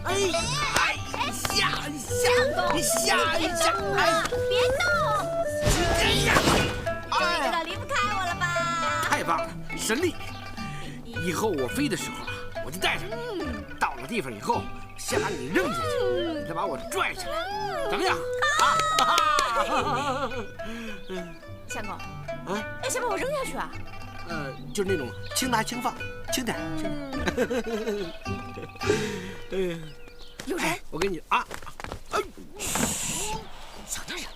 别动！哎呀！这个离不开我了吧？太棒了，神力！以后我飞的时候啊，我就带着你。到了地方以后，先把你扔下去，再把我拽下来，怎么样？相公，啊？先把我扔下去啊？就是那种轻拿轻放，轻点。有人！我跟你啊！小点声。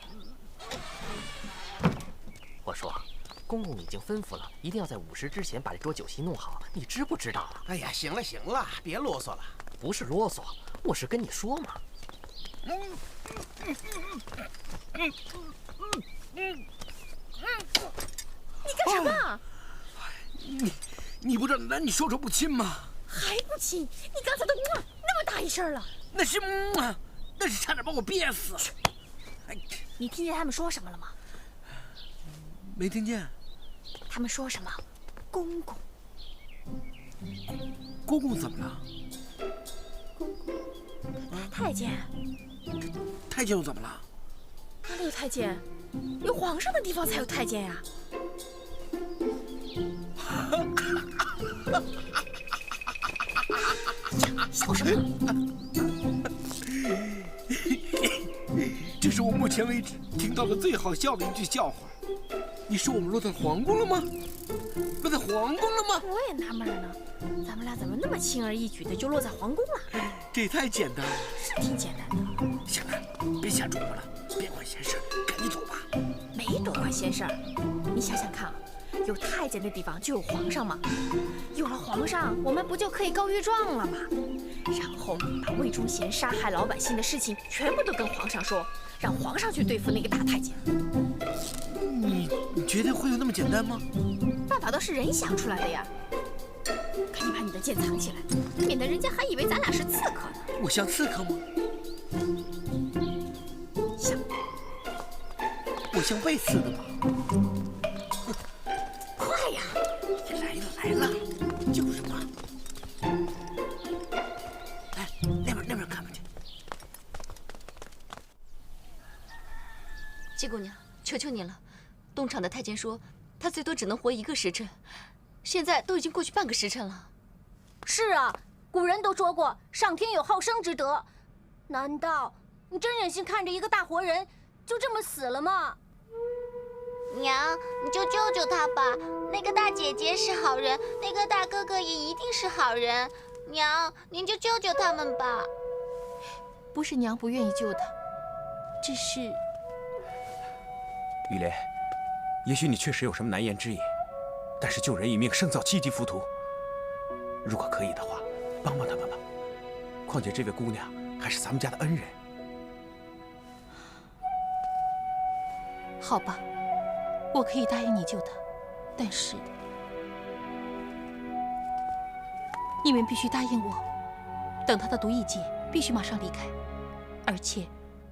我说，公公已经吩咐了，一定要在午时之前把这桌酒席弄好，你知不知道啊？哎呀，行了行了，别啰嗦了。不是啰嗦，我是跟你说嘛。你干什么？你不知道男女授受不亲吗？还不亲？你刚才都那么大一声了。那是差点把我憋死。你听见他们说什么了吗？没听见。他们说什么？公公。公公怎么了？太监。太监又怎么了？哪里有太监？有皇上的地方才有太监呀。笑什么？这是我目前为止听到的最好笑的一句笑话。你说我们落在皇宫了吗？落在皇宫了吗？我也纳闷呢，咱们俩怎么那么轻而易举的就落在皇宫了？这也太简单了。是挺简单的。行了，别瞎琢磨了，别管闲事，赶紧走吧。没多管闲事儿，你想想看啊，有太监的地方就有皇上嘛，有了皇上，我们不就可以告御状了吗？然后把魏忠贤杀害老百姓的事情全部都跟皇上说，让皇上去对付那个大太监。你觉得会有那么简单吗？办法都是人想出来的呀。赶紧把你的剑藏起来，免得人家还以为咱俩是刺客呢。我像刺客吗？像。我像被刺的吧？快呀！来了，就是嘛。哎，那边看不见。季姑娘，求求你了，东厂的太监说，他最多只能活1个时辰，现在都已经过去半个时辰了。是啊，古人都说过，上天有好生之德。难道你真忍心看着一个大活人就这么死了吗？娘，你就救救他吧。那个大姐姐是好人，那个大哥哥也一定是好人。娘，您就救救他们吧。不是娘不愿意救他，只是……玉莲，也许你确实有什么难言之隐，但是救人一命胜造7级浮屠。如果可以的话，帮帮他们吧。况且这位姑娘还是咱们家的恩人。好吧，我可以答应你救他，但是你们必须答应我，等他的毒一解，必须马上离开，而且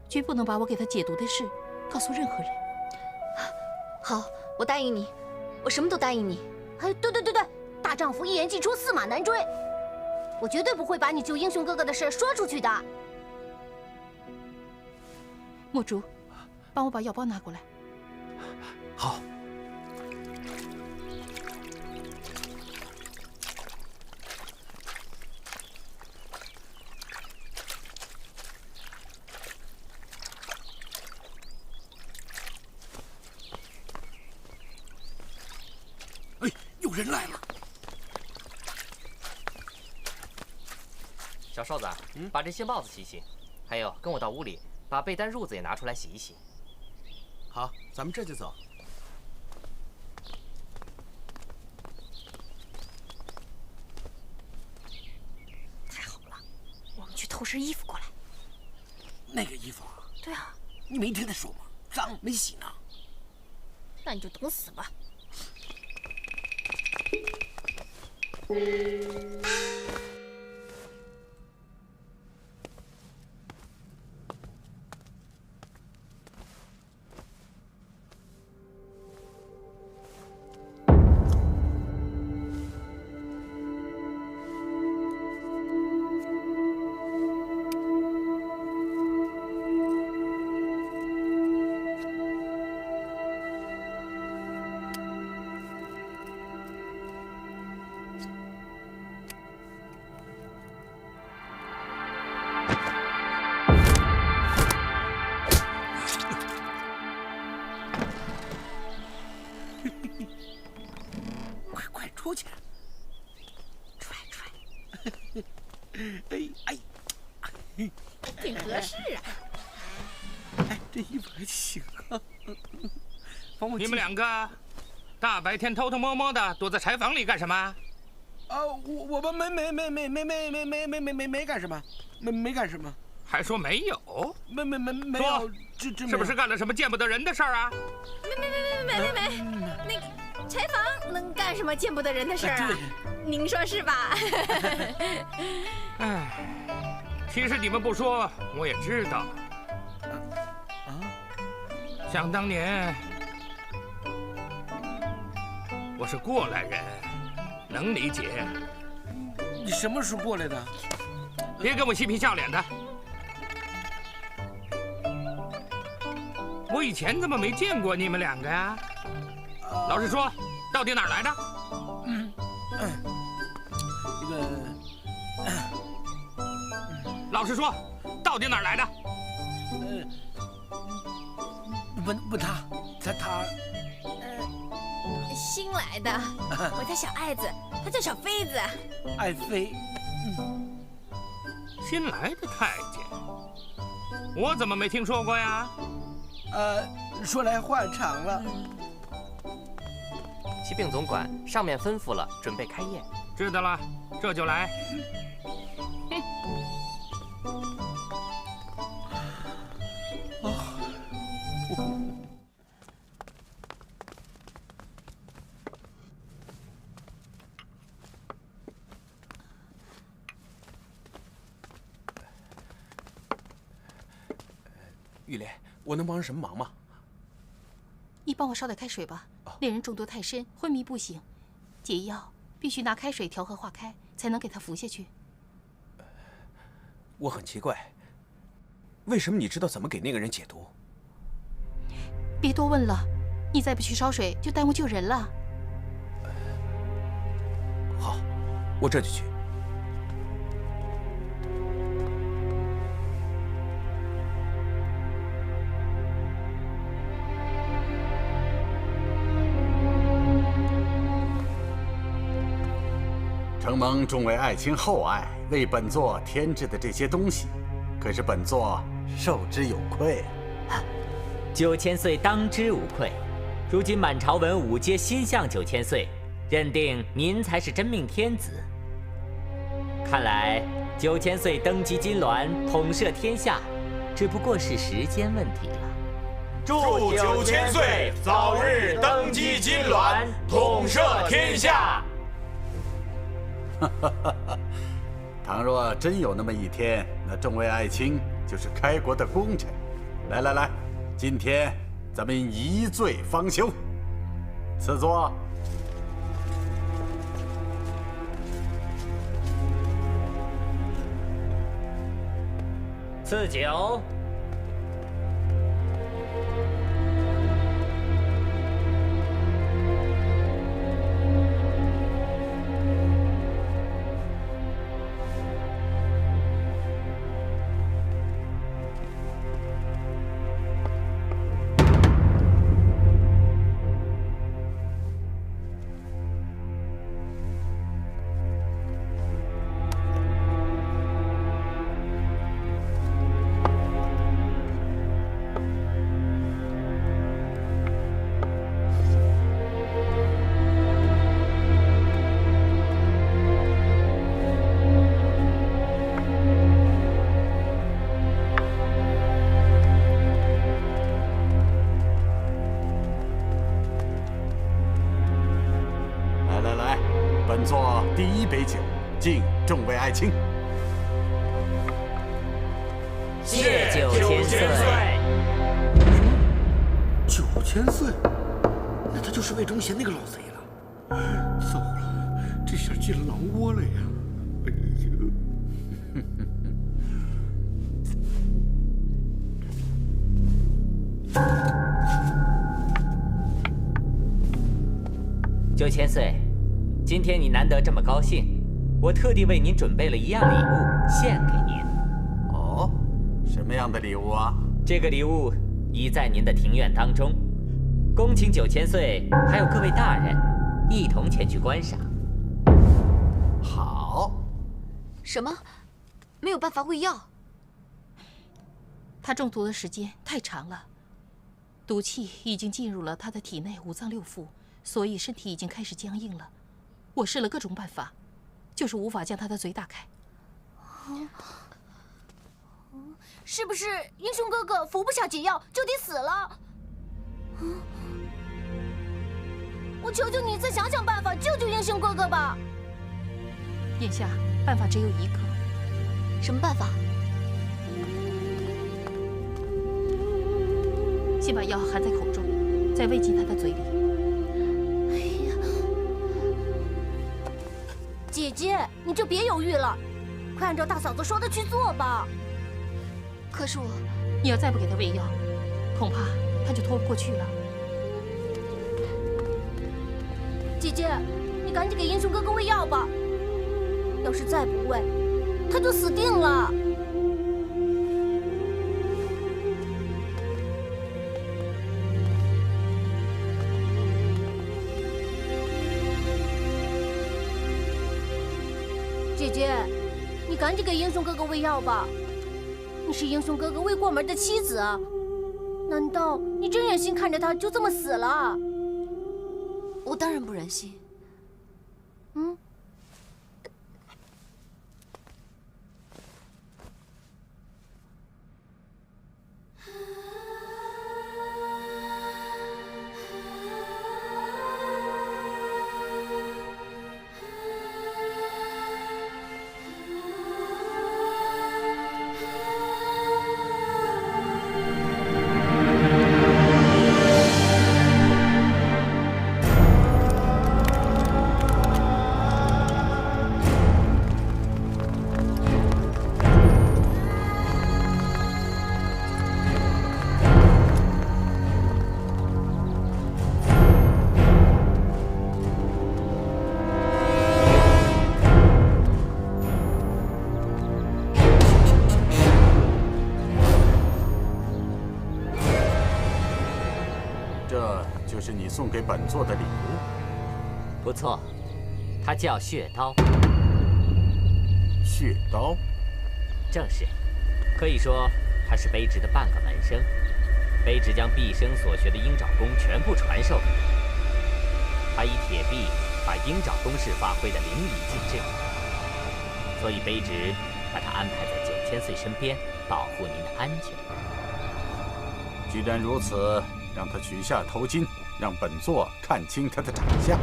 绝不能把我给他解毒的事告诉任何人。好，我答应你，我什么都答应你。哎，对，大丈夫一言既出，驷马难追。我绝对不会把你救英雄哥哥的事说出去的。墨竹，帮我把药包拿过来。好。哎，有人来了。小瘦子，把这些帽子洗洗，还有跟我到屋里把被单褥子也拿出来洗一洗。好，咱们这就走。太好了，我们去偷身衣服过来。那个衣服啊？对啊。你没听他说吗？脏，没洗呢。那你就等死吧。挺合适啊。哎，这衣服还行啊。帮我。你们两个大白天偷偷摸摸的躲在柴房里干什么？啊，我们没干什么，没干什么。还说没有？没有，这是不是干了什么见不得人的事儿啊？没，那个柴房能干什么见不得人的事儿啊？您说是吧？哎，其实你们不说我也知道。想当年我是过来人，能理解。你什么时候过来的？别跟我嬉皮笑脸的。我以前怎么没见过你们两个呀？老实说，到底哪儿来的？老实说，到底哪儿来的？问他。新来的，我叫小爱子，他叫小飞子。爱妃。新来的太监，我怎么没听说过呀？说来话长了。启禀总管，上面吩咐了，准备开宴。知道了，这就来。玉莲，我能帮上什么忙吗？你帮我烧点开水吧。恋人中毒太深，昏迷不醒，解药必须拿开水调和化开，才能给他服下去。我很奇怪，为什么你知道怎么给那个人解毒？别多问了，你再不去烧水，就耽误救人了。好，我这就去。承蒙众位爱卿厚爱，为本座添置的这些东西，可是本座受之有愧啊。 9000岁当之无愧。如今满朝文武皆心向9000岁，认定您才是真命天子。看来9000岁登基金銮，统摄天下，只不过是时间问题了。祝9000岁早日登基金銮，统摄天下。倘若真有那么一天，那众位爱卿就是开国的功臣。来来来。 今天咱们一醉方休，赐座。赐酒。本座第一杯酒，敬众位爱卿。谢9000岁。9000岁，那他就是魏忠贤那个老贼了。糟了，这下进了狼窝了呀！哎呀！9000岁。 今天你难得这么高兴，我特地为您准备了一样礼物献给您。哦，什么样的礼物啊？这个礼物已在您的庭院当中，恭请9000岁还有各位大人一同前去观赏。好。什么？没有办法喂药。他中毒的时间太长了，毒气已经进入了他的体内5脏6腑，所以身体已经开始僵硬了。我试了各种办法，就是无法将他的嘴打开。是不是英雄哥哥服不下解药就得死了？我求求你再想想办法救救英雄哥哥吧！眼下办法只有一个。什么办法？先把药含在口中，再喂进他的嘴里。哎呀，姐姐，你就别犹豫了，快按照大嫂子说的去做吧。可是我，你要再不给他喂药，恐怕他就拖不过去了。姐姐，你赶紧给英雄哥哥喂药吧，要是再不喂，他就死定了。姐姐，你赶紧给英雄哥哥喂药吧。你是英雄哥哥未过门的妻子，难道你真忍心看着他就这么死了？我当然不忍心。嗯。是你送给本座的礼物。不错，它叫血刀。血刀？正是，可以说它是卑职的半个门生。卑职将毕生所学的鹰爪功全部传授给他，他以铁臂把鹰爪功式发挥得淋漓尽致，所以卑职把他安排在9000岁身边，保护您的安全。既然如此，让他取下头巾，让本座看清他的长相。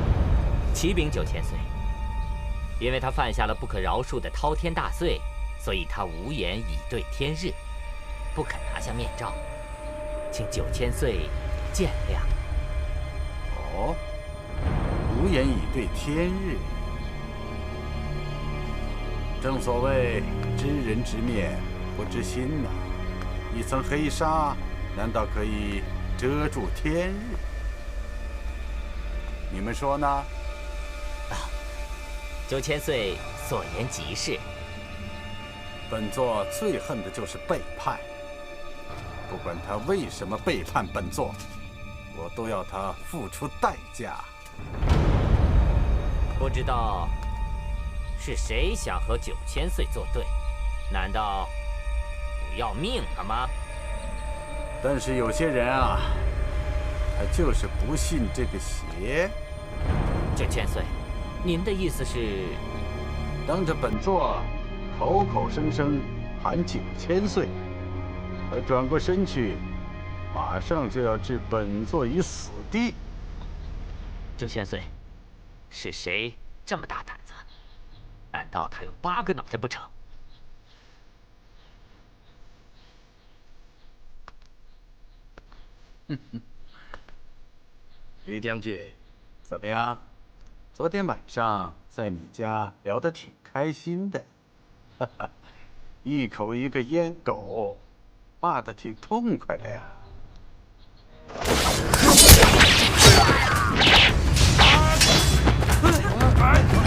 启禀9000岁，因为他犯下了不可饶恕的滔天大罪，所以他无颜以对天日，不肯拿下面罩，请9000岁见谅。哦，无颜以对天日。正所谓知人知面不知心呐，一层黑纱难道可以遮住天日？你们说呢？9000岁所言极是。本座最恨的就是背叛，不管他为什么背叛本座，我都要他付出代价。不知道是谁想和9000岁作对？难道不要命了吗？但是有些人啊，他就是不信这个邪。9000岁，您的意思是，当着本座口口声声喊9000岁，他转过身去，马上就要置本座于死地。9000岁，是谁这么大胆子？难道他有8个脑袋不成？于将军，怎么样？昨天晚上在你家聊得挺开心的，哈哈，一口一个阉狗，骂得挺痛快的呀。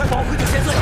保护9000岁！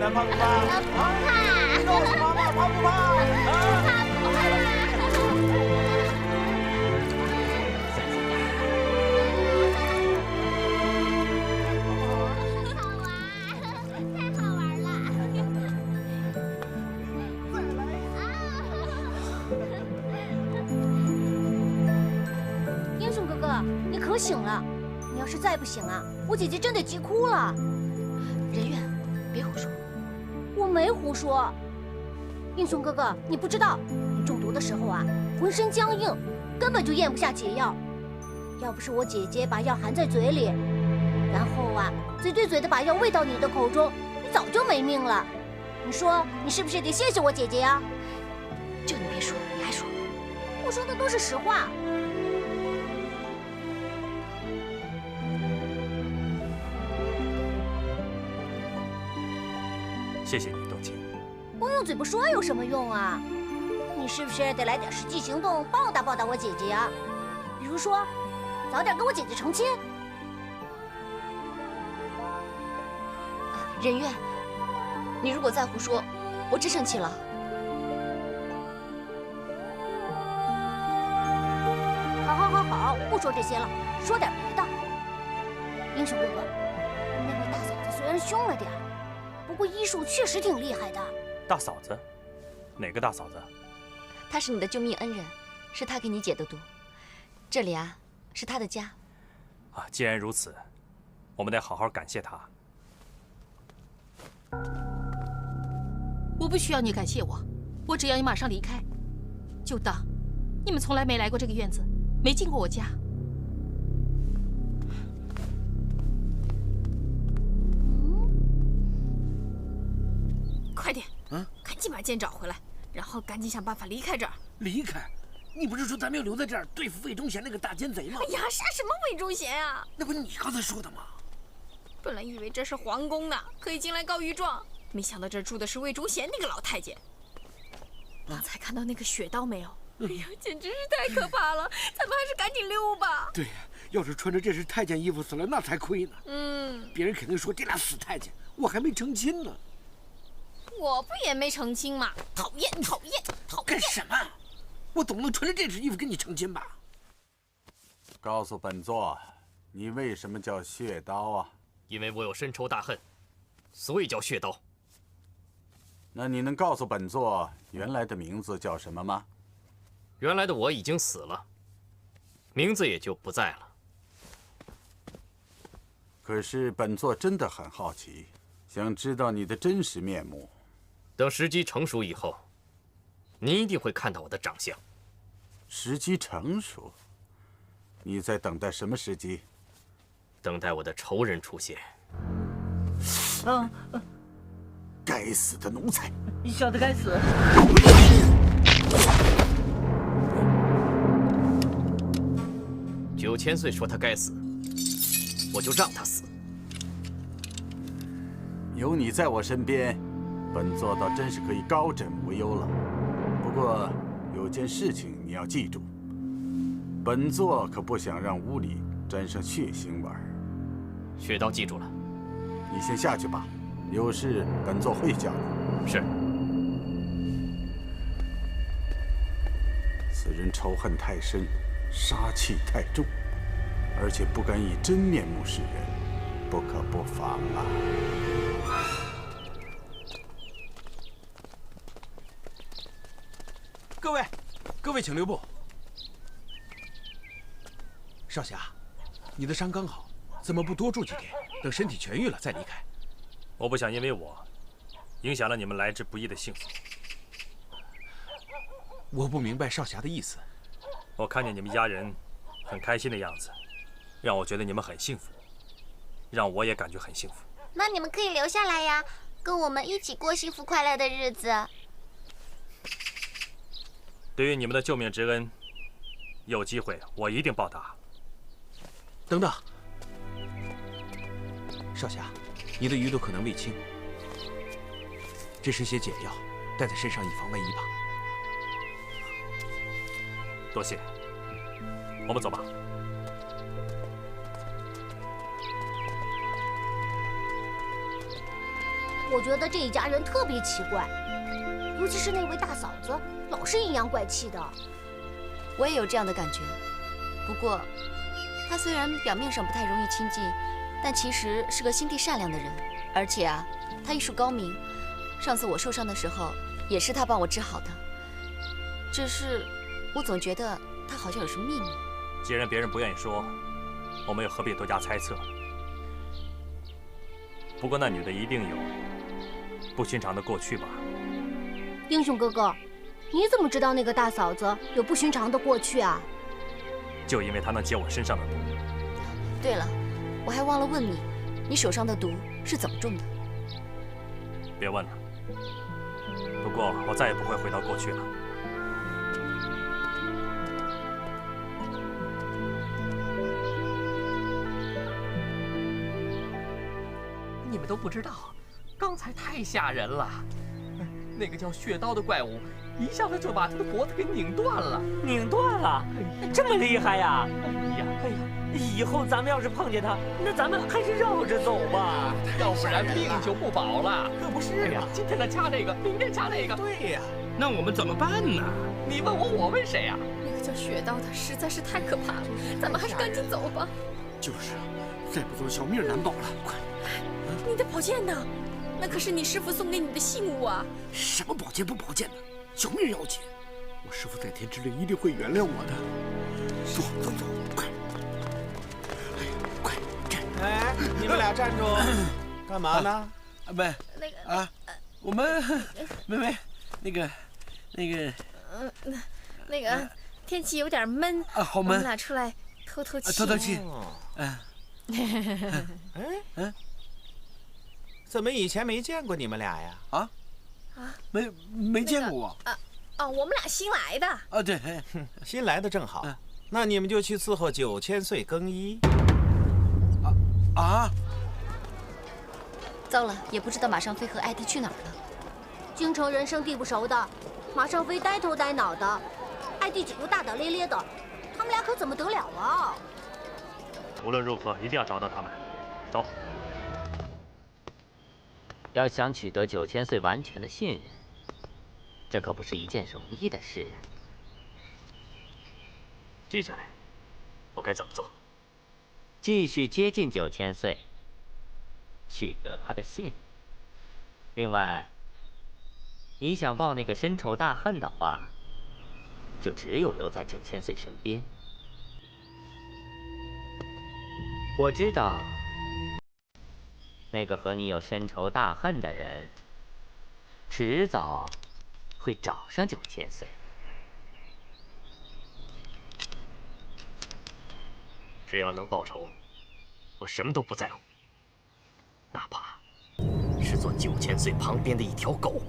了，怕不怕？不怕。告诉妈妈，怕不怕？英雄哥哥，你可醒了！你要是再不醒啊，我姐姐真得急哭了。人愿，别胡说。我没胡说。英雄哥哥，你不知道，你中毒的时候啊，浑身僵硬，根本就咽不下解药。要不是我姐姐把药含在嘴里，然后啊，嘴对嘴的把药喂到你的口中，你早就没命了。你说，你是不是得谢谢我姐姐呀？就你别说，你还说。我说的都是实话。谢谢你，冬青。光用嘴巴说有什么用啊？你是不是得来点实际行动报答报答我姐姐呀？比如说，早点跟我姐姐成亲。人愿，你如果再胡说，我真生气了。好，不说这些了，说点别的。英雄哥哥，那位大嫂子虽然凶了点儿，不过医术确实挺厉害的。大嫂子？哪个大嫂子？她是你的救命恩人，是她给你解的毒。这里啊，是她的家。啊，既然如此，我们得好好感谢她。我不需要你感谢我，我只要你马上离开，就当你们从来没来过这个院子，没进过我家。快点，赶紧把剑找回来，然后赶紧想办法离开这儿。离开？你不是说咱们要留在这儿对付魏忠贤那个大奸贼吗？哎呀，杀什么魏忠贤啊？那不是你刚才说的吗？本来以为这是皇宫呢，可以进来告御状，没想到这住的是魏忠贤那个老太监。刚才看到那个血刀没有？哎呀，简直是太可怕了！咱们还是赶紧溜吧。对呀，要是穿着这身太监衣服死了，那才亏呢。别人肯定说这俩死太监，我还没成亲呢。我不也没成亲吗？讨厌，讨厌，讨厌！干什么？我总不能穿着这身衣服跟你成亲吧？告诉本座，你为什么叫血刀啊？因为我有深仇大恨，所以叫血刀。那你能告诉本座原来的名字叫什么吗？原来的我已经死了，名字也就不在了。可是本座真的很好奇，想知道你的真实面目。等时机成熟以后，你一定会看到我的长相。时机成熟？你在等待什么时机？等待我的仇人出现。该死的奴才！你小子该死！9000岁说他该死，我就让他死。有你在我身边，本座倒真是可以高枕无忧了。不过有件事情你要记住，本座可不想让屋里沾上血腥味儿。血刀记住了。你先下去吧，有事本座会叫你。是。此人仇恨太深，杀气太重，而且不敢以真面目示人，不可不防啊！各位请留步。少侠，你的伤刚好，怎么不多住几天，等身体痊愈了再离开？我不想因为我影响了你们来之不易的幸福。我不明白少侠的意思。我看见你们一家人很开心的样子，让我觉得你们很幸福，让我也感觉很幸福。那你们可以留下来呀，跟我们一起过幸福快乐的日子。对于你们的救命之恩，有机会我一定报答。等等，少侠，你的余毒可能未清，这是些解药，带在身上以防万一吧。多谢，我们走吧。我觉得这一家人特别奇怪，尤其是那位大嫂子，老是阴阳怪气的。我也有这样的感觉。不过，她虽然表面上不太容易亲近，但其实是个心地善良的人。而且啊，她医术高明。上次我受伤的时候，也是她帮我治好的。只是，我总觉得她好像有什么秘密。既然别人不愿意说，我们又何必多加猜测？不过那女的一定有不寻常的过去吧？英雄哥哥，你怎么知道那个大嫂子有不寻常的过去啊？就因为她能解我身上的毒。对了，我还忘了问你，你手上的毒是怎么中的？别问了。不过我再也不会回到过去了。你们都不知道，刚才太吓人了。那个叫血刀的怪物，一下子就把他的脖子给拧断了。拧断了？这么厉害呀！哎呀，以后咱们要是碰见他，那咱们还是绕着走吧，要不然命就不保了。可不是呀，今天他掐这个，明天掐那个。对呀，那我们怎么办呢？你问我，我问谁呀？那个叫血刀的实在是太可怕了，咱们还是赶紧走吧。就是，再不走小命难保了。快！你的宝剑呢？那可是你师傅送给你的信物啊！什么宝剑不宝剑的，小命要紧。我师傅在天之灵一定会原谅我的。走走走，快！哎呀，快站！哎，你们俩站住！干嘛呢？没那个啊，我们没那个天气有点闷啊，好闷。我们俩出来透透气。透透气。怎么以前没见过你们俩呀？啊？没见过我。我们俩新来的。啊，对，新来的正好。那你们就去伺候9000岁更衣。糟了，也不知道马尚飞和艾迪去哪儿了。京城人生地不熟的，马尚飞呆头呆脑的，艾迪姐又大大咧咧的，他们俩可怎么得了啊？无论如何，一定要找到他们。走。要想取得9000岁完全的信任，这可不是一件容易的事。接下来，我该怎么做？继续接近9000岁，取得他的信任。另外，你想报那个深仇大恨的话，就只有留在9000岁身边。我知道。那个和你有深仇大恨的人，迟早会找上9000岁。只要能报仇，我什么都不在乎，哪怕是做9000岁旁边的一条狗。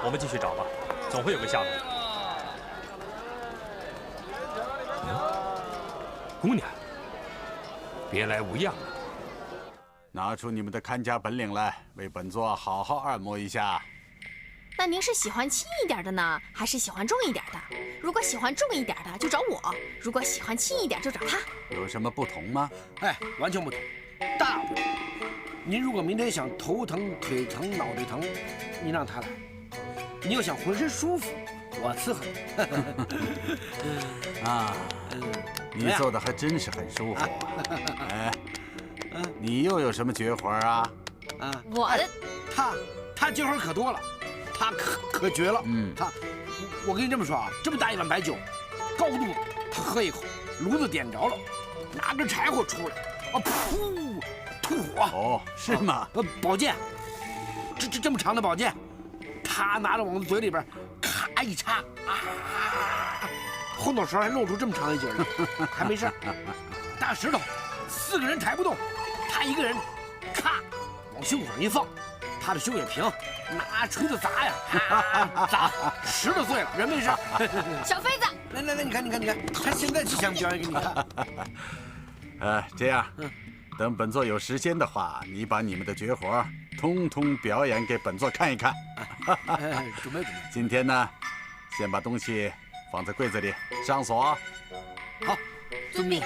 我们继续找吧，总会有个下落。姑娘，别来无恙啊！拿出你们的看家本领来，为本座好好按摩一下。那您是喜欢轻一点的呢，还是喜欢重一点的？如果喜欢重一点的，就找我；如果喜欢轻一点，就找他。有什么不同吗？哎，完全不同，大不同。您如果明天想头疼、腿疼、脑袋疼，您让他来；你要想浑身舒服，我伺候你。啊。你做的还真是很舒服。哎，你又有什么绝活啊？我的他绝活可多了，他可绝了。我跟你这么说啊，这么大一碗白酒，高度他喝一口，炉子点着了，拿根柴火出来，噗，吐火。哦，是吗？宝剑，这么长的宝剑，他拿着往嘴里边咔一插，后脑勺还露出这么长一截呢，还没事。大石头，4个人抬不动，他一个人，咔，往胸口上一放，他的胸也平，拿锤子砸呀，砸，石头碎了，人没事。小飞子，来，你看，他现在就想表演给你看。这样，等本座有时间的话，你把你们的绝活通通表演给本座看一看。准备。今天呢，先把东西放在柜子里，上锁。好，遵命。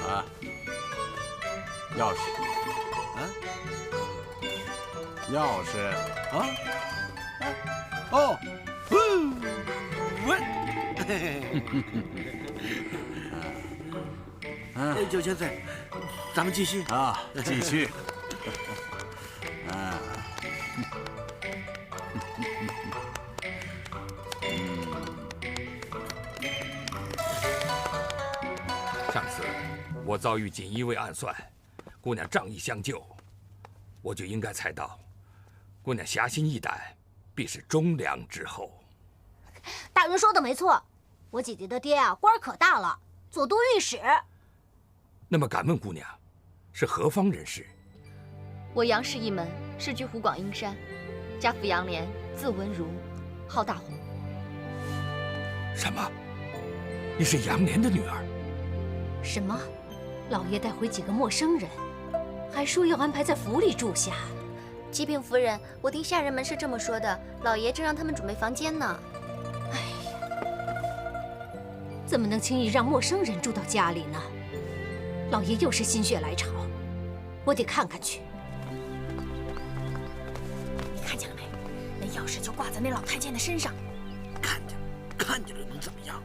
啊，钥匙，啊，钥匙，啊，哦，9000岁，咱们继续啊，继续。啊，上次我遭遇锦衣卫暗算，姑娘仗义相救，我就应该猜到，姑娘侠心义胆，必是忠良之后。大人说的没错，我姐姐的爹啊，官儿可大了，左都御史。那么敢问姑娘，是何方人士？我杨氏一门世居湖广阴山，家父杨涟，字文如，号大红。什么？你是杨涟的女儿？什么？老爷带回几个陌生人，还说要安排在府里住下。启禀夫人，我听下人们是这么说的，老爷正让他们准备房间呢。哎，怎么能轻易让陌生人住到家里呢？老爷又是心血来潮，我得看看去。你看见了没？那钥匙就挂在那老太监的身上。看见了能怎么样？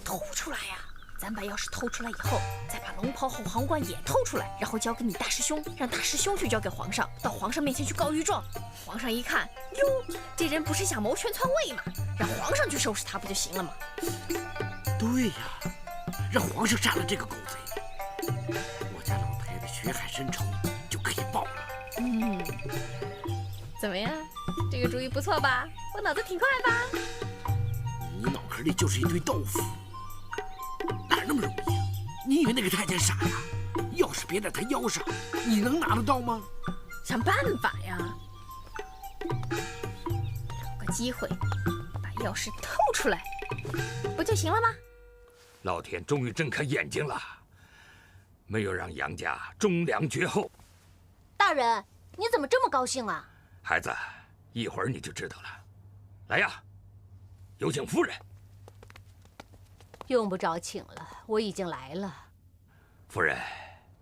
偷出来呀！咱把钥匙偷出来以后，再把龙袍后皇冠也偷出来，然后交给你大师兄，让大师兄去交给皇上，到皇上面前去告御状。皇上一看，哟，这人不是想谋权篡位吗？让皇上去收拾他不就行了吗？对呀，让皇上杀了这个狗贼，我家老太太血海深仇就可以报了。怎么样？这个主意不错吧？我脑子挺快吧？你脑壳里就是一堆豆腐，哪那么容易啊？你以为那个太监傻呀？钥匙别在他腰上，你能拿得到吗？想办法呀！找个机会把钥匙偷出来，不就行了吗？老天终于睁开眼睛了，没有让杨家忠良绝后。大人，你怎么这么高兴啊？孩子，一会儿你就知道了。来呀，有请夫人。用不着请了，我已经来了。夫人，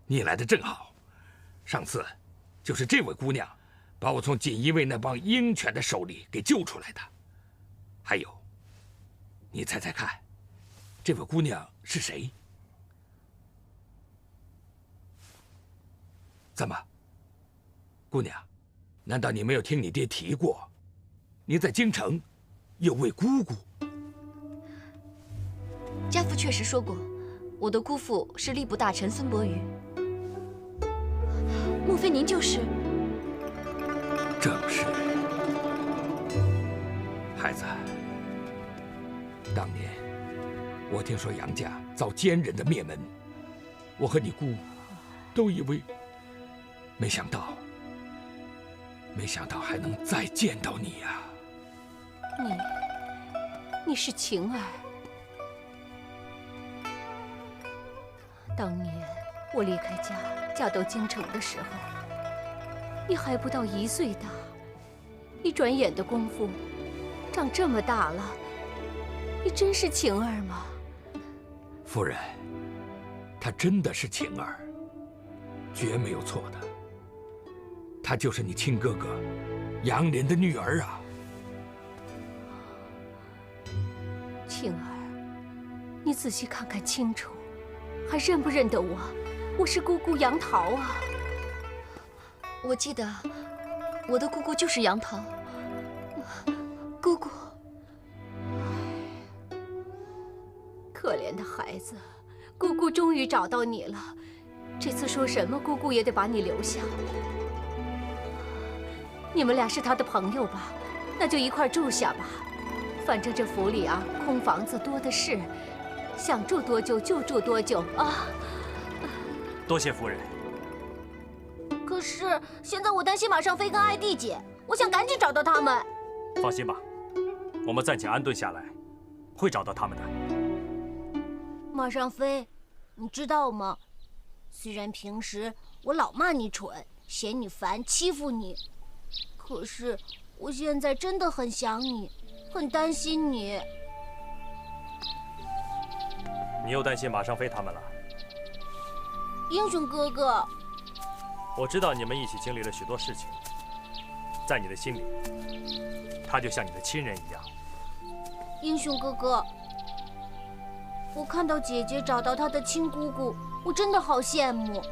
你来的正好。上次就是这位姑娘把我从锦衣卫那帮鹰犬的手里给救出来的。还有，你猜猜看，这位姑娘是谁？怎么，姑娘，难道你没有听你爹提过，你在京城有位姑姑？家父确实说过，我的姑父是吏部大臣孙伯瑜。莫非您就是？正是。孩子，当年我听说杨家遭奸人的灭门，我和你姑都以为，没想到还能再见到你呀！你是晴儿。当年我离开家，嫁到京城的时候，你还不到1岁大，一转眼的功夫，长这么大了，你真是晴儿吗？夫人，她真的是晴儿，绝没有错的。她就是你亲哥哥杨涟的女儿啊。晴儿，你仔细看看清楚，还认不认得我？我是姑姑杨桃啊。我记得我的姑姑就是杨桃。姑姑，可怜的孩子，姑姑终于找到你了。这次说什么，姑姑也得把你留下。你们俩是她的朋友吧？那就一块住下吧。反正这府里啊，空房子多的是，想住多久就住多久啊。多谢夫人。可是现在我担心马上飞跟爱弟姐，我想赶紧找到他们。放心吧，我们暂且安顿下来，会找到他们的。马上飞，你知道吗？虽然平时我老骂你蠢，嫌你烦，欺负你，可是我现在真的很想你，很担心你。你又担心马尚飞他们了？英雄哥哥，我知道你们一起经历了许多事情，在你的心里，他就像你的亲人一样。英雄哥哥，我看到姐姐找到她的亲姑姑，我真的好羡慕。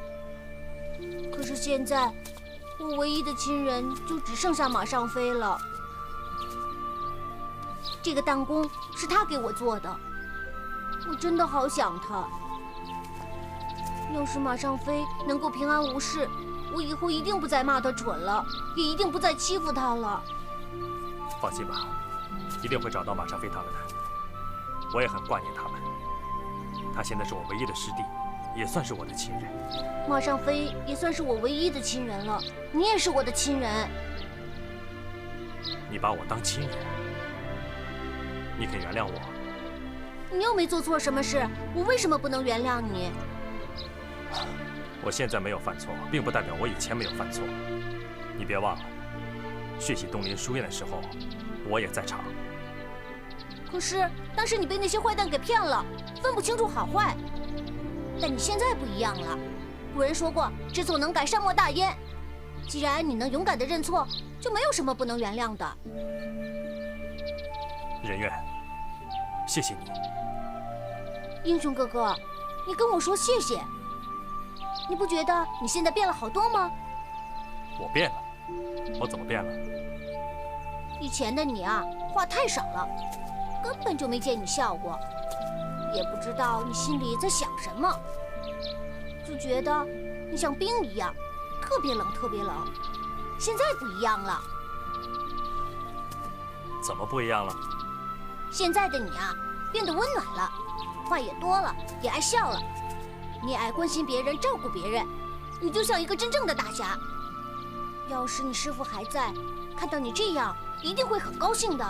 可是现在，我唯一的亲人就只剩下马尚飞了。这个弹弓是他给我做的，我真的好想他。要是马尚飞能够平安无事，我以后一定不再骂他蠢了，也一定不再欺负他了。放心吧，一定会找到马尚飞他们的。我也很挂念他们，他现在是我唯一的师弟，也算是我的亲人。马尚飞也算是我唯一的亲人了，你也是我的亲人。你把我当亲人，你肯原谅我？你又没做错什么事，我为什么不能原谅你？我现在没有犯错，并不代表我以前没有犯错。你别忘了，血洗东林书院的时候，我也在场。可是当时你被那些坏蛋给骗了，分不清楚好坏。但你现在不一样了，古人说过，知错能改，善莫大焉。既然你能勇敢地认错，就没有什么不能原谅的。人愿，谢谢你。英雄哥哥，你跟我说谢谢。你不觉得你现在变了好多吗？我变了？我怎么变了？以前的你啊，话太少了，根本就没见你笑过，也不知道你心里在想什么，就觉得你像冰一样，特别冷，特别冷。现在不一样了。怎么不一样了？现在的你啊，变得温暖了，话也多了，也爱笑了。你也爱关心别人，照顾别人，你就像一个真正的大侠。要是你师父还在，看到你这样，一定会很高兴的。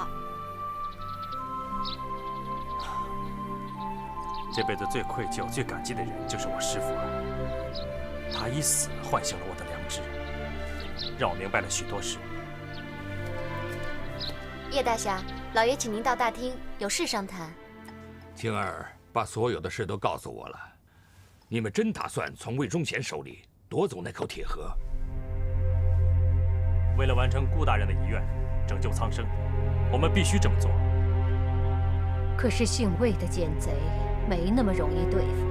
这辈子最愧疚、最感激的人就是我师父了。他以死唤醒了我的良知，让我明白了许多事。叶大侠，老爷请您到大厅，有事商谈。青儿把所有的事都告诉我了。你们真打算从魏忠贤手里夺走那口铁盒？为了完成顾大人的遗愿，拯救苍生，我们必须这么做。可是姓魏的奸贼没那么容易对付。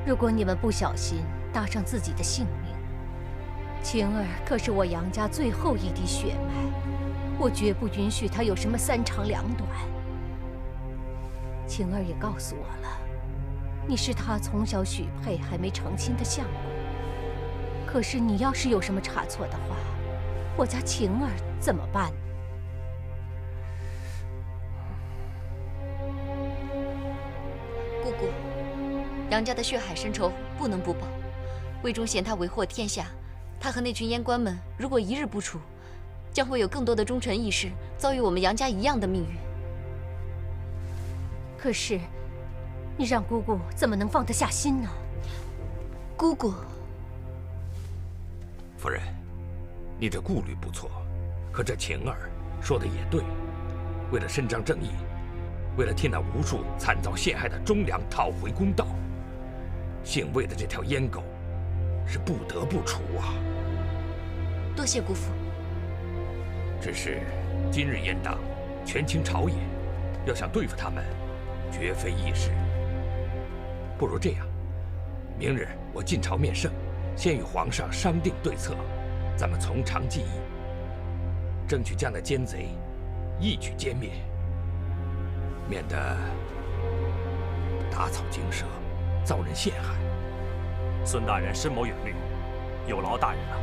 如果你们不小心搭上自己的性命，晴儿可是我杨家最后一滴血脉，我绝不允许她有什么三长两短。晴儿也告诉我了，你是她从小许配还没成亲的相公。可是你要是有什么差错的话，我家晴儿怎么办？姑姑，杨家的血海深仇不能不报。魏忠贤他为祸天下，他和那群阉官们如果一日不除，将会有更多的忠臣义士遭遇我们杨家一样的命运。可是，你让姑姑怎么能放得下心呢？姑姑，夫人，你的顾虑不错，可这晴儿说的也对。为了伸张正义，为了替那无数惨遭陷害的忠良讨回公道，姓魏的这条阉狗是不得不除啊！多谢姑父。只是今日阉党权倾朝野，要想对付他们，绝非易事。不如这样，明日我进朝面圣，先与皇上商定对策，咱们从长计议，争取将那奸贼一举歼灭，免得打草惊蛇，遭人陷害。孙大人深谋远虑，有劳大人了。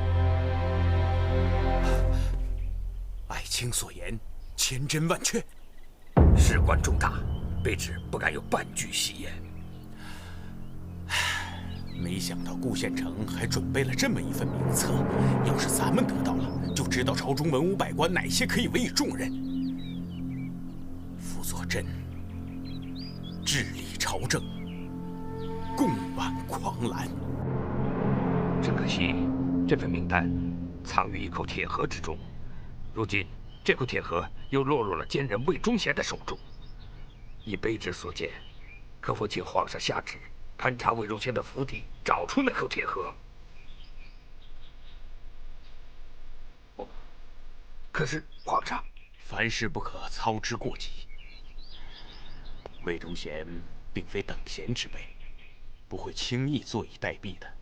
爱卿所言，千真万确。事关重大，卑职不敢有半句戏言。没想到顾县城还准备了这么一份名册，要是咱们得到了，就知道朝中文武百官哪些可以委以重任。辅佐朕治理朝政，共挽狂澜。只可惜这份名单藏于一口铁盒之中，如今这口铁盒又落入了奸人魏忠贤的手中。依卑职所见，可否请皇上下旨，勘察魏忠贤的府邸，找出那口铁盒？可是皇上，凡事不可操之过急。魏忠贤并非等闲之辈，不会轻易坐以待毙的。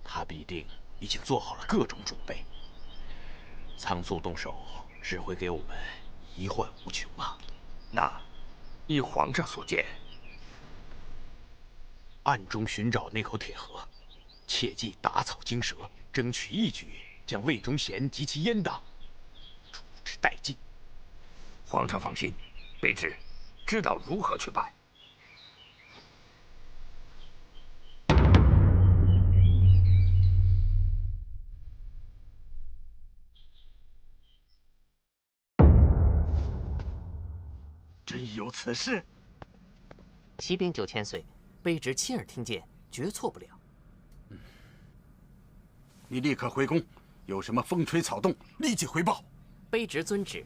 他必定已经做好了各种准备，仓促动手，只会给我们疑患无穷啊！那依皇上所见，暗中寻找那口铁盒，切忌打草惊蛇，争取一举将魏忠贤及其阉党处之殆尽。皇上放心，卑职知道如何去办。真有此事？启禀9000岁，卑职亲耳听见，决错不了。你立刻回宫，有什么风吹草动，立即回报。卑职遵旨。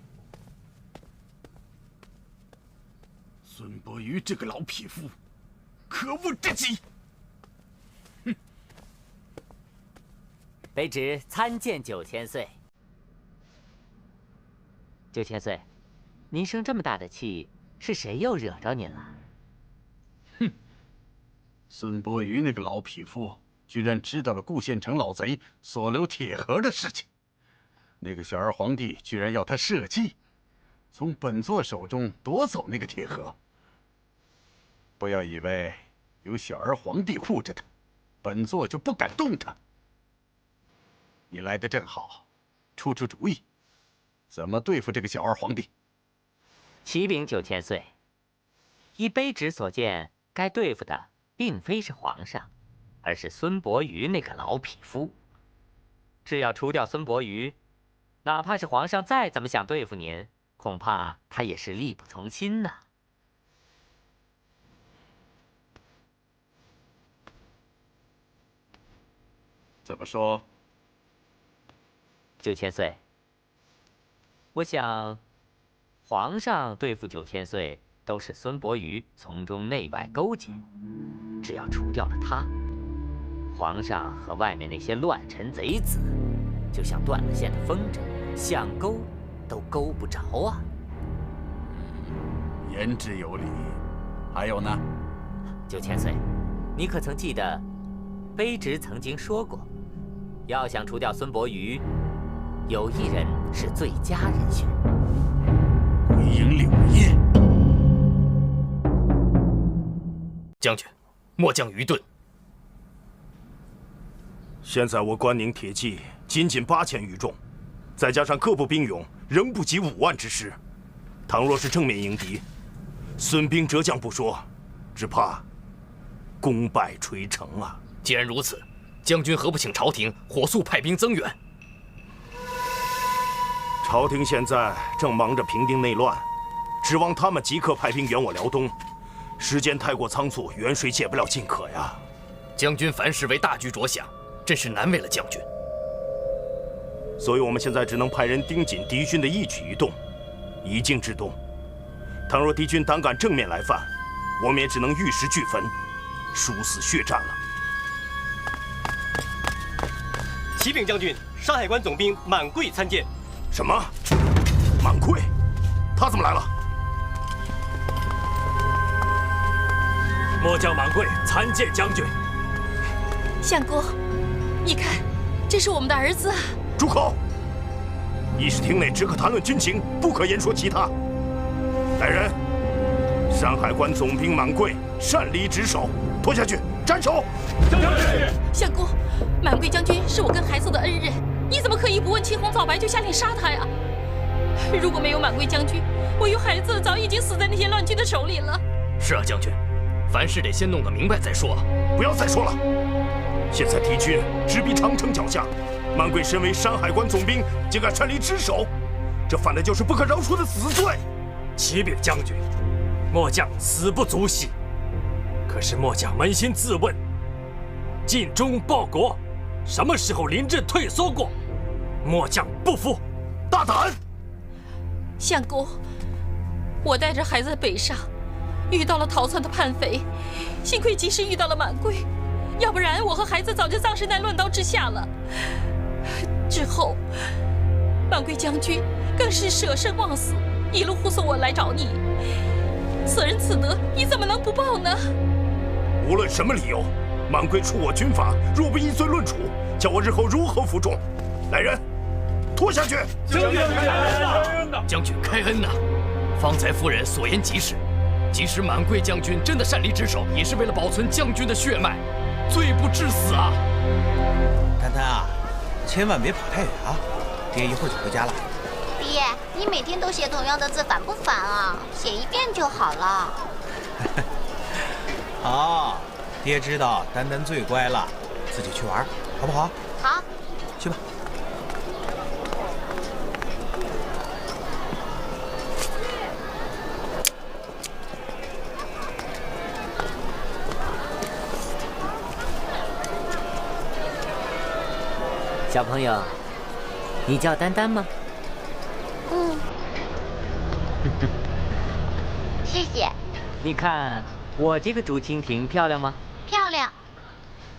孙伯瑜这个老匹夫，可恶至极！哼！卑职参见9000岁。9000岁，您生这么大的气，是谁又惹着您了？哼！孙伯瑜那个老匹夫，居然知道了顾县城老贼所留铁盒的事情。那个小儿皇帝居然要他设计，从本座手中夺走那个铁盒。不要以为有小儿皇帝护着他，本座就不敢动他。你来得正好，出出主意，怎么对付这个小儿皇帝？启禀9000岁，依卑职所见，该对付的并非是皇上，而是孙伯瑜那个老匹夫。只要除掉孙伯瑜，哪怕是皇上再怎么想对付您，恐怕他也是力不从心呐。怎么说？9000岁，我想，皇上对付9000岁都是孙伯瑜从中内外勾结，只要除掉了他，皇上和外面那些乱臣贼子，就像断了线的风筝，想勾都勾不着啊！言之有理。还有呢？9000岁，你可曾记得，卑职曾经说过，要想除掉孙伯瑜，有一人是最佳人选。归营柳叶。将军，末将愚钝。现在我关宁铁骑仅8000余众，再加上各部兵勇，仍不及5万之师。倘若是正面迎敌，损兵折将不说，只怕功败垂成啊！既然如此，将军何不请朝廷火速派兵增援？朝廷现在正忙着平定内乱，指望他们即刻派兵援我辽东，时间太过仓促，远水解不了近渴呀。将军凡事为大局着想，真是难为了将军。所以我们现在只能派人盯紧敌军的一举一动，以静制动。倘若敌军胆敢正面来犯，我们也只能玉石俱焚，殊死血战了。启禀将军，山海关总兵满贵参见。什么？满贵？他怎么来了？末将满贵参见将军。相公，你看，这是我们的儿子啊！住口！议事厅内只可谈论军情，不可言说其他。来人，山海关总兵满贵擅离职守，拖下去斩首！将军，相公，满贵将军是我跟孩子的恩人，你怎么可以不问青红皂白就下令杀他呀？如果没有满贵将军，我与孩子早已经死在那些乱军的手里了。是啊，将军，凡事得先弄个明白再说。不要再说了，现在敌军直逼长城脚下，满贵身为山海关总兵，竟敢擅离职守，这犯的就是不可饶恕的死罪。启禀将军，末将死不足惜。可是末将扪心自问，尽忠报国，什么时候临阵退缩过？末将不服。大胆！相公，我带着孩子北上，遇到了逃窜的叛匪，幸亏及时遇到了满贵，要不然我和孩子早就丧生在乱刀之下了。之后，满贵将军更是舍生忘死，一路护送我来找你。此恩此德，你怎么能不报呢？无论什么理由，满贵触我军法，若不依罪论处，叫我日后如何服众？来人，拖下去！将军开恩呐！将军开恩呐！方才夫人所言极是，即使满贵将军真的擅离职守，也是为了保存将军的血脉，罪不至死啊！丹丹啊，千万别跑太远啊，爹一会儿就回家了。爹，你每天都写同样的字，烦不烦啊？写一遍就好了。好，爹知道丹丹最乖了，自己去玩，好不好？好，去吧。小朋友，你叫丹丹吗？嗯。谢谢。你看我这个竹蜻蜓漂亮吗？漂亮。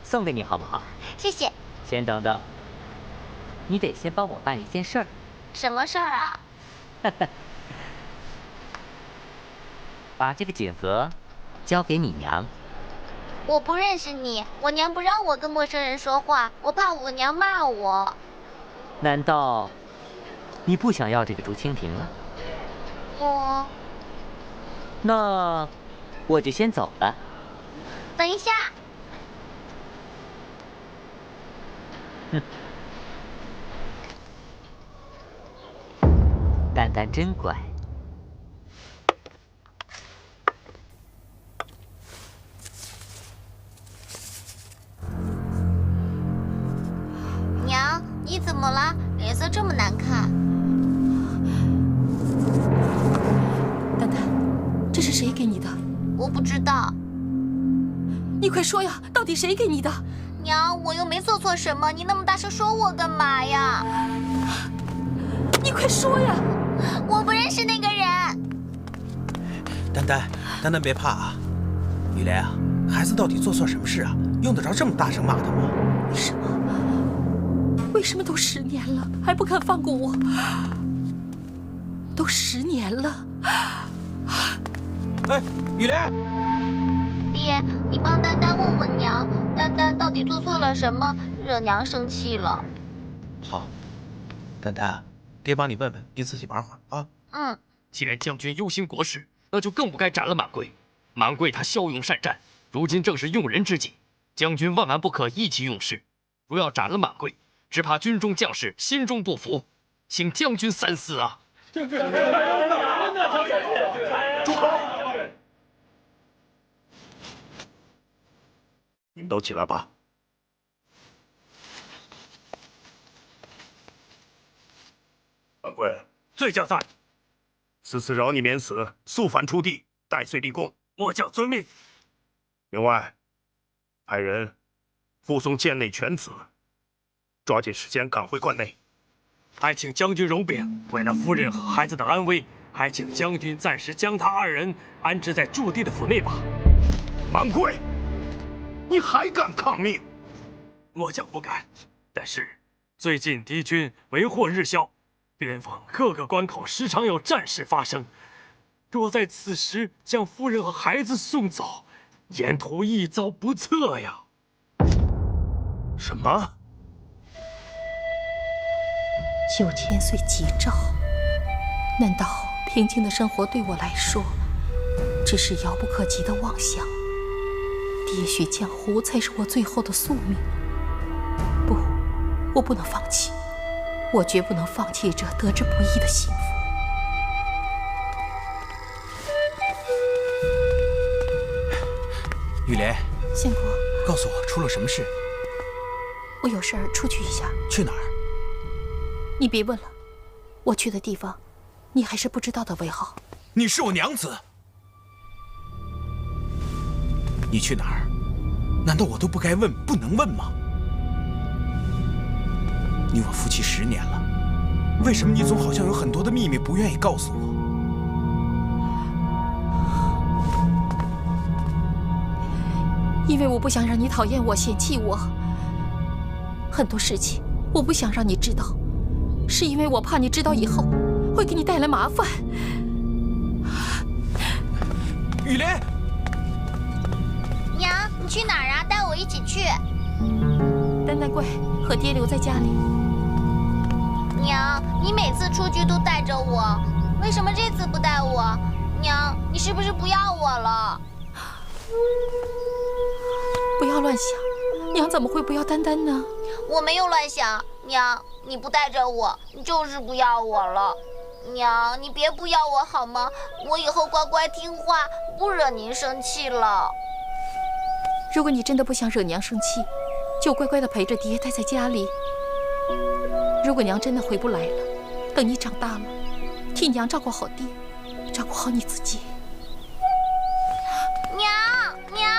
送给你好不好？谢谢。先等等，你得先帮我办一件事儿。什么事儿啊？把这个锦盒交给你娘。我不认识你，我娘不让我跟陌生人说话，我怕我娘骂我。难道你不想要这个竹蜻蜓了？那我就先走了。等一下。丹丹真乖。娘，你怎么了？脸色这么难看。丹丹，这是谁给你的？我不知道。你快说呀，到底谁给你的？娘，我又没做错什么，你那么大声说我干嘛呀？你快说呀！我不认识那个人。丹丹别怕啊，雨莲啊，孩子到底做错什么事啊？用得着这么大声骂他吗？为什么都10年了还不肯放过我？都10年了。哎，雨莲。爹，你帮丹丹问问娘，丹丹到底做错了什么，惹娘生气了？好，丹丹，爹帮你问问，你自己玩会儿啊。嗯。既然将军忧心国事，那就更不该斩了满贵。满贵他骁勇善战，如今正是用人之际，将军万万不可意气用事。如要斩了满贵，只怕军中将士心中不服，请将军三思啊！你们都起来吧。满贵，罪将在。此次饶你免死，速返出地，戴罪立功。末将遵命。另外，派人护送剑内犬子，抓紧时间赶回关内。还请将军容禀，为了夫人和孩子的安危，还请将军暂时将他2人安置在驻地的府内吧。满贵，你还敢抗命？末将不敢，但是最近敌军为祸日消，边防各个关口时常有战事发生。若在此时将夫人和孩子送走，沿途易遭不测呀。什么？9000岁吉兆，难道平静的生活对我来说只是遥不可及的妄想？喋血江湖才是我最后的宿命。不，我不能放弃，我绝不能放弃这得之不易的幸福。雨莲，相国，告诉我出了什么事？我有事儿出去一下。去哪儿？你别问了，我去的地方，你还是不知道的为好。你是我娘子，你去哪儿？难道我都不该问、不能问吗？你我夫妻10年了，为什么你总好像有很多的秘密不愿意告诉我？因为我不想让你讨厌我、嫌弃我。很多事情我不想让你知道，是因为我怕你知道以后会给你带来麻烦。雨莲，娘，你去哪儿啊？带我一起去。丹丹乖，和爹留在家里。娘，你每次出去都带着我，为什么这次不带我？娘，你是不是不要我了？不要乱想，娘怎么会不要丹丹呢？我没有乱想，娘，你不带着我，你就是不要我了。娘，你别不要我好吗？我以后乖乖听话，不惹您生气了。如果你真的不想惹娘生气，就乖乖的陪着爹待在家里。如果娘真的回不来了，等你长大了，替娘照顾好爹，照顾好你自己。娘，娘，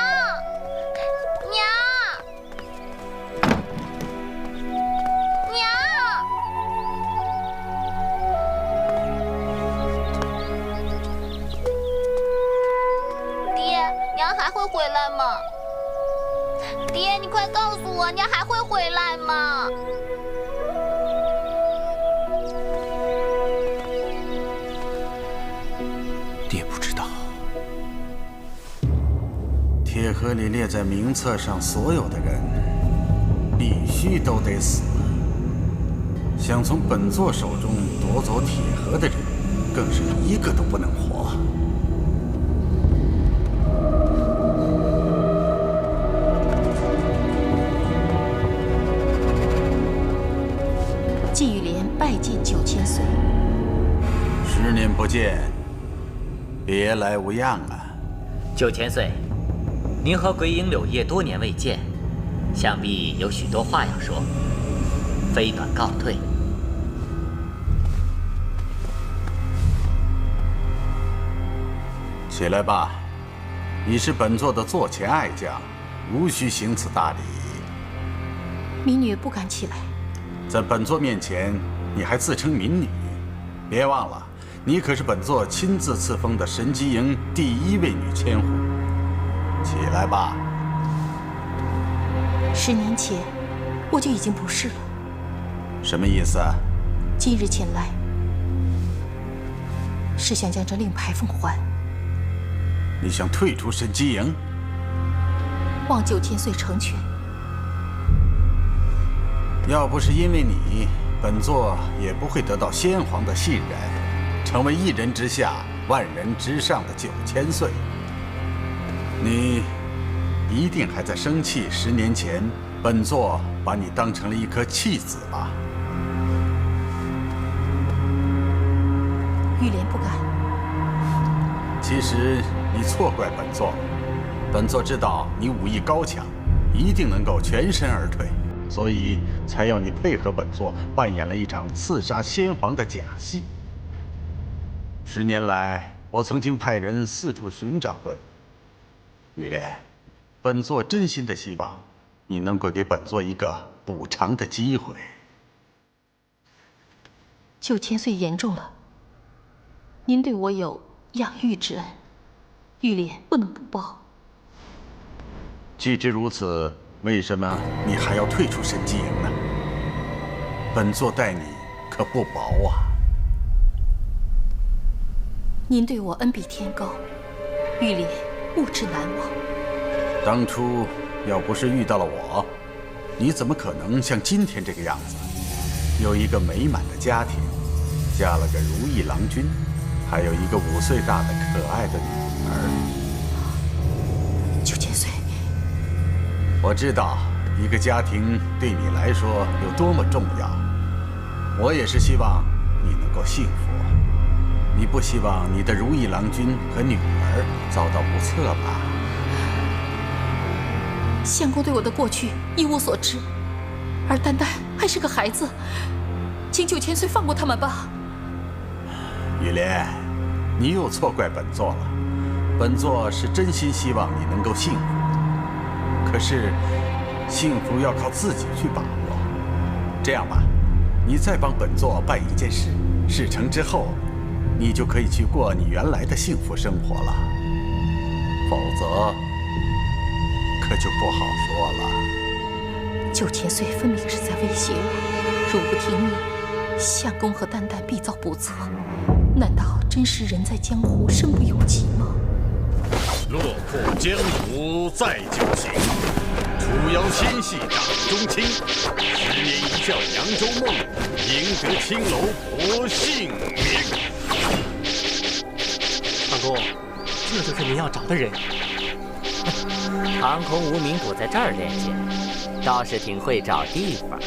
娘，娘，爹，娘还会回来吗？爹，你快告诉我，娘还会回来吗？爹不知道。铁盒里列在名册上所有的人，必须都得死。想从本座手中夺走铁盒的人，更是一个都不能活。季玉莲拜见9000岁。10年不见，别来无恙啊！9000岁，您和鬼影柳叶多年未见，想必有许多话要说，飞短告退。起来吧，你是本座的座前爱将，无需行此大礼。民女不敢起来。在本座面前，你还自称民女？别忘了，你可是本座亲自赐封的神机营第1位女千户。起来吧。10年前，我就已经不是了。什么意思？今日前来，是想将这令牌奉还。你想退出神机营？望9000岁成全。要不是因为你，本座也不会得到先皇的信任，成为1人之下、万人之上的9000岁。你一定还在生气10年前本座把你当成了一颗弃子吧？玉莲不敢。其实你错怪本座了。本座知道你武艺高强，一定能够全身而退，所以才要你配合本座扮演了一场刺杀先皇的假戏。10年来，我曾经派人四处寻找过你。玉莲，本座真心的希望你能够给本座一个补偿的机会。9000岁严重了，您对我有养育之恩，玉莲不能不报。既知如此，为什么你还要退出神机营呢？本座待你可不薄啊！您对我恩比天高，玉莲悟之难忘。当初要不是遇到了我，你怎么可能像今天这个样子？有一个美满的家庭，嫁了个如意郎君，还有一个5岁大的可爱的女儿。9000岁，我知道一个家庭对你来说有多么重要。我也是希望你能够幸福。你不希望你的如意郎君和女儿遭到不测吧？相公对我的过去一无所知，而丹丹还是个孩子，请9000岁放过他们吧。玉莲，你又错怪本座了。本座是真心希望你能够幸福，可是幸福要靠自己去把握。这样吧，你再帮本座办一件事，事成之后，你就可以去过你原来的幸福生活了。否则，可就不好说了。9千岁分明是在威胁我，若不听命，相公和丹丹必遭不测。难道真是人在江湖身不由己吗？落魄江湖再酒行，楚瑶纤细掌中轻。10年一觉扬州梦，赢得青楼薄幸免。长公，这就是您要找的人。长空无名躲在这儿练剑，倒是挺会找地方。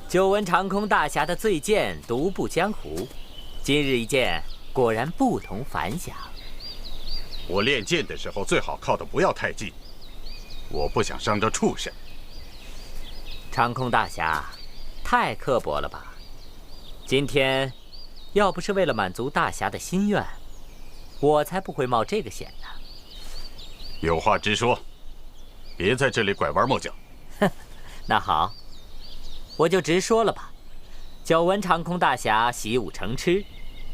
久闻长空大侠的醉剑独步江湖，今日一见，果然不同凡响。我练剑的时候最好靠得不要太近，我不想伤着畜生。长空大侠，太刻薄了吧？今天要不是为了满足大侠的心愿，我才不会冒这个险呢。有话直说，别在这里拐弯抹角。哼，那好，我就直说了吧。久闻长空大侠习武成痴，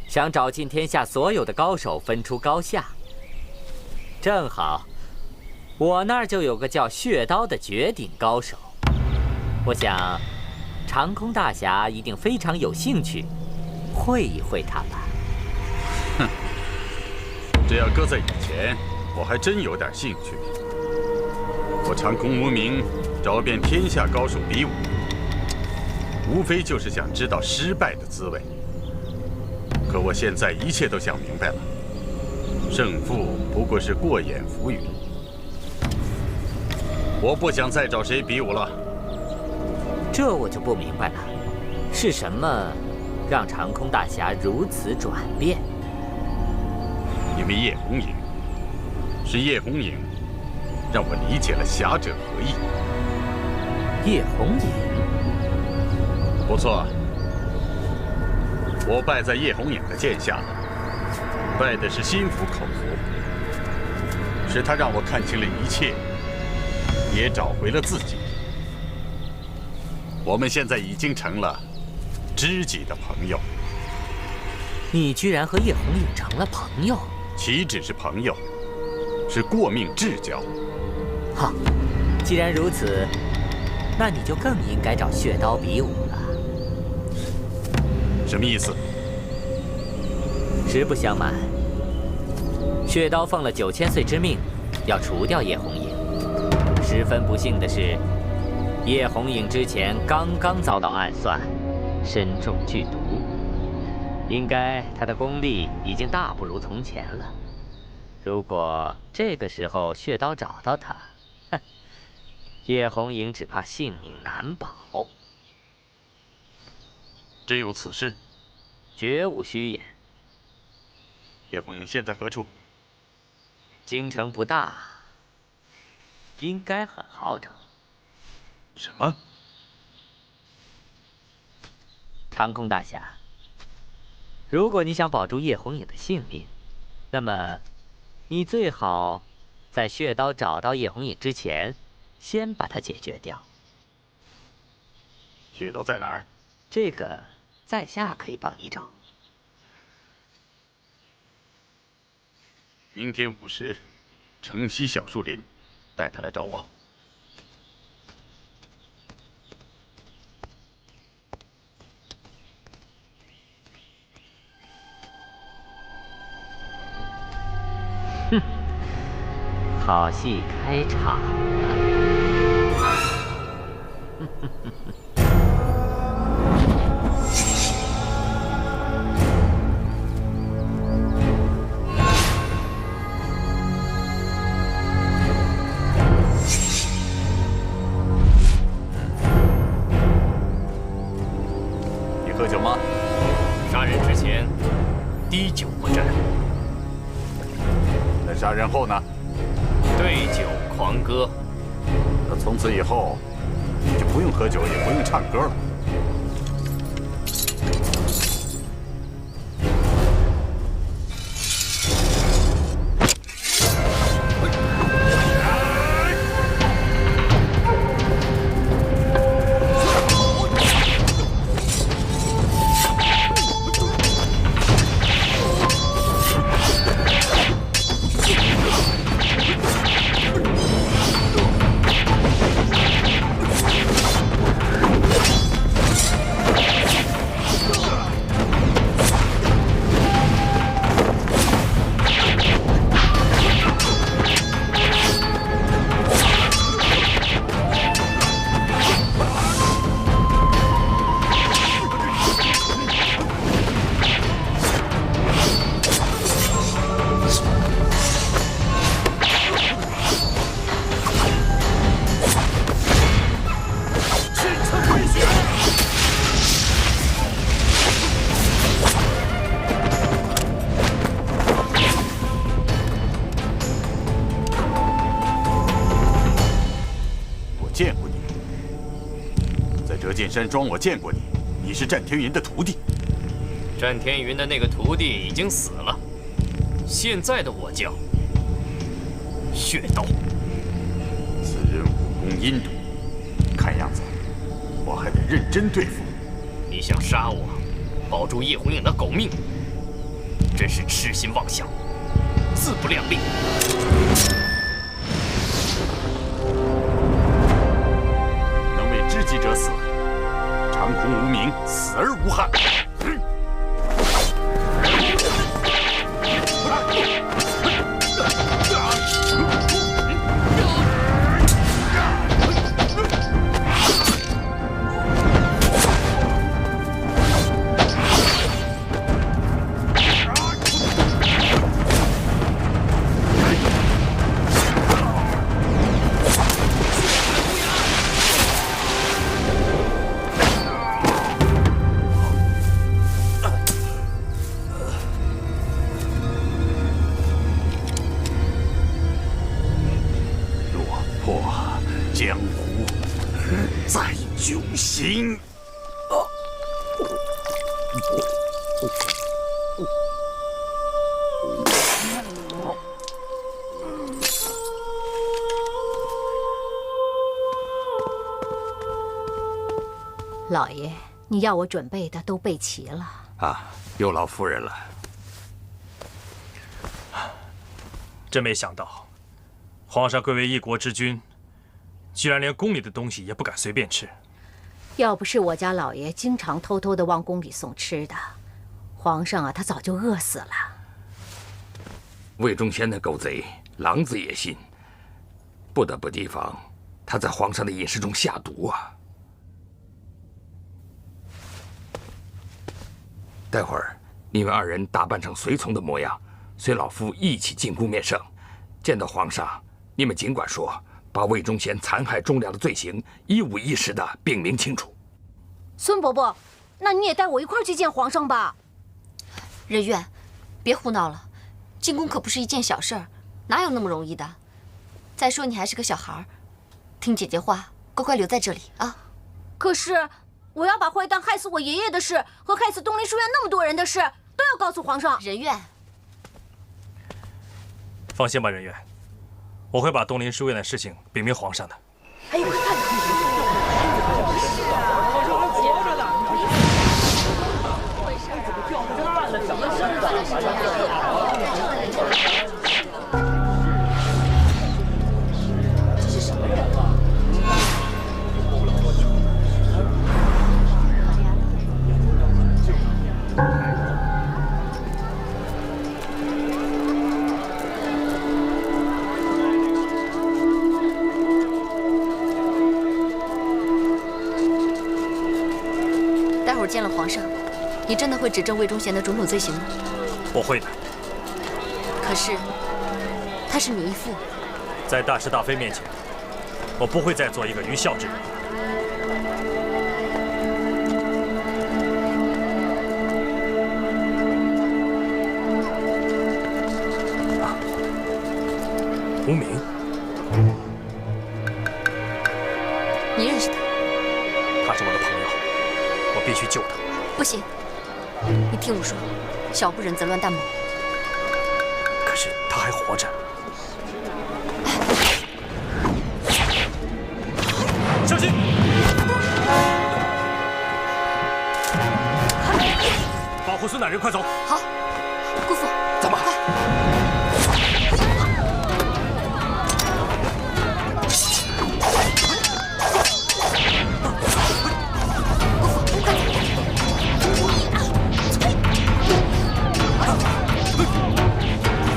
想找尽天下所有的高手分出高下。正好，我那儿就有个叫血刀的绝顶高手，我想，长空大侠一定非常有兴趣，会一会他吧。哼，这要搁在以前，我还真有点兴趣。我长空无名找遍天下高手比武，无非就是想知道失败的滋味。可我现在一切都想明白了。胜负不过是过眼浮云，我不想再找谁比武了。这我就不明白了，是什么让长空大侠如此转变？因为叶红影，是叶红影让我理解了侠者何意。叶红影，不错，我败在叶红影的剑下。败的是心服口服，是他让我看清了一切，也找回了自己。我们现在已经成了知己的朋友。你居然和叶红影成了朋友？岂止是朋友，是过命至交。好，既然如此，那你就更应该找血刀比武了。什么意思？实不相瞒，血刀奉了9000岁之命，要除掉叶红影。十分不幸的是，叶红影之前刚刚遭到暗算，身中剧毒，应该他的功力已经大不如从前了。如果这个时候血刀找到他，哼，叶红影只怕性命难保。真有此事？绝无虚言。叶红影现在何处？京城不大，应该很好找。什么？长空大侠，如果你想保住叶红影的性命，那么你最好在血刀找到叶红影之前，先把它解决掉。血刀在哪儿？这个在下可以帮你找。明天5时，城西小树林，带他来找我。哼，好戏开场了。喝酒吗？杀人之前，滴酒不沾。那杀人后呢？对酒狂歌。那从此以后，你就不用喝酒，也不用唱歌了。折剑山庄我见过你，你是战天云的徒弟。战天云的那个徒弟已经死了，现在的我叫血刀。此人武功阴毒，看样子我还得认真对付。你想杀我，保住叶红影的狗命，真是痴心妄想，自不量力。能为知己者死，长空无名，死而无憾。江湖在九行。老爷，你要我准备的都备齐了。啊，有劳夫人了。真没想到，皇上贵为一国之君，居然连宫里的东西也不敢随便吃。要不是我家老爷经常偷偷的往宫里送吃的，皇上啊，他早就饿死了。魏忠贤那狗贼，狼子野心，不得不提防他在皇上的饮食中下毒啊！待会儿你们二人打扮成随从的模样，随老夫一起进宫面圣。见到皇上，你们尽管说，把魏忠贤残害忠良的罪行一五一十的禀明清楚。孙伯伯，那你也带我一块儿去见皇上吧。任苑，别胡闹了，进宫可不是一件小事儿，哪有那么容易的？再说你还是个小孩儿，听姐姐话，乖乖留在这里啊。可是我要把坏蛋害死我爷爷的事和害死东林书院那么多人的事都要告诉皇上。任苑，放心吧，任苑，我会把东林书院的事情禀明皇上的。哎呦，待会儿见了皇上，你真的会指证魏忠贤的种种罪行吗？我会的。可是，他是你义父，在大是大非面前，我不会再做一个愚孝之人。无名，你认识他？他是我的朋友，我必须救他。不行，你听我说，小不忍则乱大谋。可是他还活着。小心！保护孙大人，快走！好。